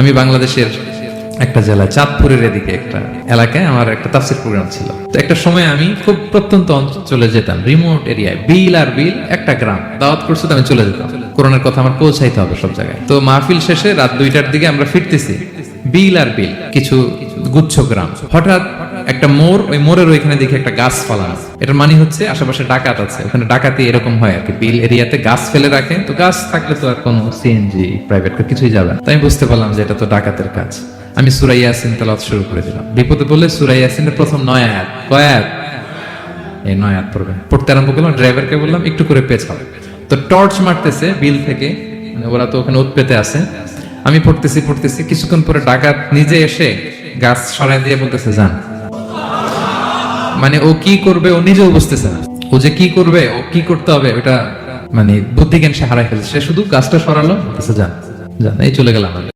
আমি বাংলাদেশের একটা জেলা চাঁদপুরের এদিকে একটা এলাকায় আমার একটা তাফসীর প্রোগ্রাম ছিল। তো একটা সময় আমি খুব প্রত্যন্ত অঞ্চলে যেতাম, রিমোট এরিয়ায়, বিল আর বিল একটা গ্রাম দাওয়াত করছে, তো আমি চলে যেতাম। কোরআনের কথা আমার পৌঁছাইতে হবে সব জায়গায়। তো মাহফিল শেষে রাত 2টার দিকে আমরা ফিরতেছি, বিল আর বিল কিছু গুচ্ছ গ্রাম। হঠাৎ একটা মোড়, ওই মোড়ের ওইখানে দেখি একটা গাছ ফালানো। এটার মানে হচ্ছে আশেপাশে ডাকাত আছে, ওখানে ডাকাতি এরকম হয় আর কি, বিল এরিয়াতে গাছ ফেলে রাখে। তো গাছ থাকলে তো আর কোনো সিএনজি প্রাইভেট কার কিছুই যাবে না। তাই আমি বুঝতে পারলাম যে এটা তো ডাকাতের কাজ। আমি সূরা ইয়াসিন তেলাওয়াত শুরু করে দিলাম। বিপদে বলে সূরা ইয়াসিনের প্রথম 9 আয়াত, কয় আয়াত? এই 9 আয়াত পড়বে। পড়তে আরম্ভ করলাম, ড্রাইভারকে বললাম একটু করে পেছাও। তো টর্চ মারতেছে বিল থেকে, মানে ওরা তো ওখানে উৎপেতে আছে। আমি পড়তেছি, কিছুক্ষণ পরে ডাকাত নিজে এসে গাছ সরাই দিয়ে বলতেছে যান। মানে ও কি করবে ও নিজেও বুঝতেছে না, ও যে কি করবে, ও কি করতে হবে ওটা মানে বুদ্ধি জ্ঞান সে হারাই ফেলছে। সে শুধু গাছটা সরালো, বলতেছে যান যান, এই চলে গেলাম আমি।